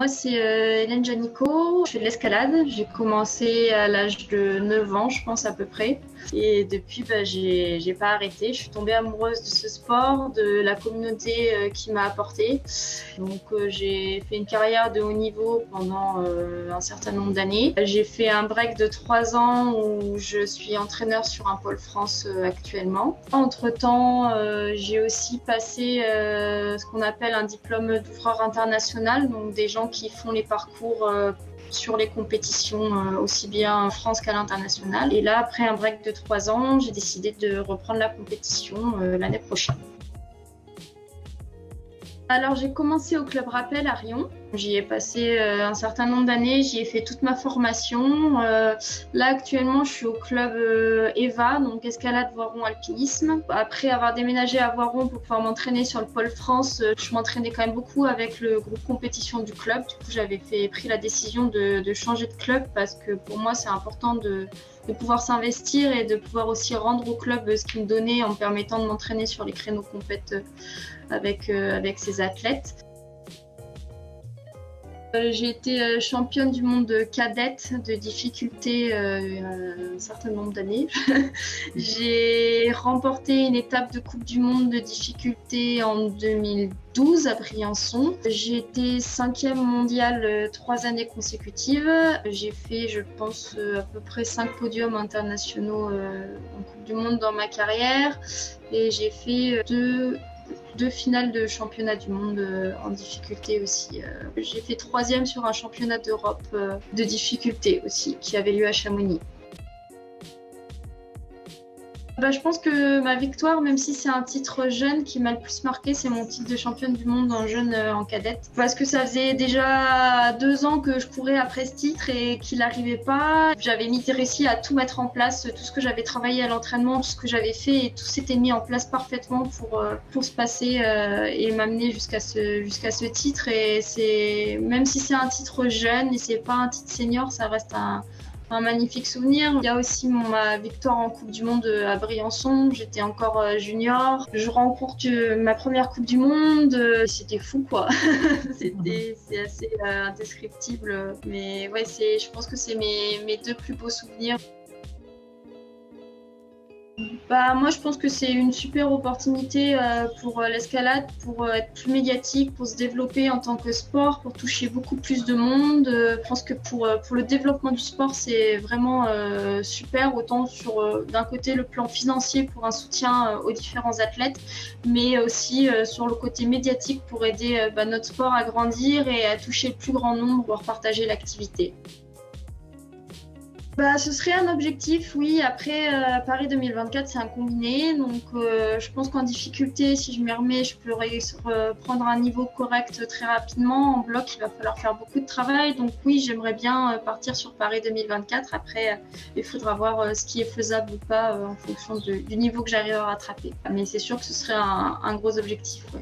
Moi, c'est Hélène Janico. Je fais de l'escalade. J'ai commencé à l'âge de 9 ans, je pense, à peu près. Et depuis, j'ai pas arrêté. Je suis tombée amoureuse de ce sport, de la communauté qui m'a apporté. Donc, j'ai fait une carrière de haut niveau pendant un certain nombre d'années. J'ai fait un break de 3 ans où je suis entraîneur sur un pôle France actuellement. Entre-temps, j'ai aussi passé ce qu'on appelle un diplôme d'ouvreur international, donc des gens qui font les parcours sur les compétitions aussi bien en France qu'à l'international. Et là, après un break de 3 ans, j'ai décidé de reprendre la compétition l'année prochaine. Alors, j'ai commencé au Club Rappel à Rion. J'y ai passé un certain nombre d'années, j'y ai fait toute ma formation. Là, actuellement, je suis au club EVA, donc escalade, voiron, alpinisme. Après avoir déménagé à Voiron pour pouvoir m'entraîner sur le pôle France, je m'entraînais quand même beaucoup avec le groupe compétition du club. Du coup, j'avais pris la décision de changer de club parce que pour moi, c'est important de pouvoir s'investir et de pouvoir aussi rendre au club ce qu'il me donnait en me permettant de m'entraîner sur les créneaux compètes avec ces athlètes. J'ai été championne du monde cadette de difficulté il y a un certain nombre d'années. J'ai remporté une étape de Coupe du monde de difficulté en 2012 à Briançon. J'ai été 5e mondiale 3 années consécutives. J'ai fait, je pense, à peu près 5 podiums internationaux en Coupe du monde dans ma carrière. Et j'ai fait deux finales de championnat du monde en difficulté aussi. J'ai fait 3e sur un championnat d'Europe de difficulté aussi, qui avait lieu à Chamonix. Je pense que ma victoire, même si c'est un titre jeune qui m'a le plus marqué, c'est mon titre de championne du monde en jeune en cadette. Parce que ça faisait déjà 2 ans que je courais après ce titre et qu'il n'arrivait pas. J'avais réussi à tout mettre en place, tout ce que j'avais travaillé à l'entraînement, tout ce que j'avais fait, et tout s'était mis en place parfaitement pour se passer et m'amener jusqu'à ce titre. Et même si c'est un titre jeune et c'est pas un titre senior, ça reste un magnifique souvenir. Il y a aussi ma victoire en Coupe du Monde à Briançon. J'étais encore junior. Je remporte ma première Coupe du Monde. C'était fou, quoi. C'est assez indescriptible. Mais ouais, je pense que c'est mes 2 plus beaux souvenirs. Moi, je pense que c'est une super opportunité pour l'escalade, pour être plus médiatique, pour se développer en tant que sport, pour toucher beaucoup plus de monde. Je pense que pour le développement du sport, c'est vraiment super, autant sur d'un côté le plan financier pour un soutien aux différents athlètes, mais aussi sur le côté médiatique pour aider notre sport à grandir et à toucher le plus grand nombre pour partager l'activité. Ce serait un objectif, oui. Après, Paris 2024, c'est un combiné. Donc, je pense qu'en difficulté, si je m'y remets, je pourrais prendre un niveau correct très rapidement. En bloc, il va falloir faire beaucoup de travail. Donc, oui, j'aimerais bien partir sur Paris 2024. Après, il faudra voir ce qui est faisable ou pas en fonction du niveau que j'arrive à rattraper. Mais c'est sûr que ce serait un gros objectif, ouais.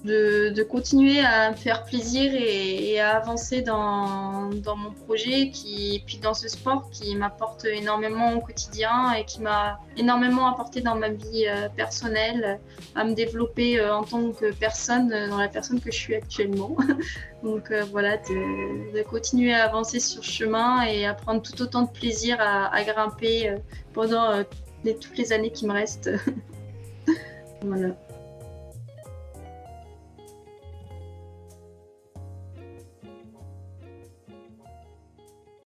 De continuer à me faire plaisir et à avancer dans mon projet, puis dans ce sport qui m'apporte énormément au quotidien et qui m'a énormément apporté dans ma vie personnelle, à me développer en tant que personne, dans la personne que je suis actuellement. Donc voilà, de continuer à avancer sur ce chemin et à prendre tout autant de plaisir à grimper pendant toutes les années qui me restent. Voilà.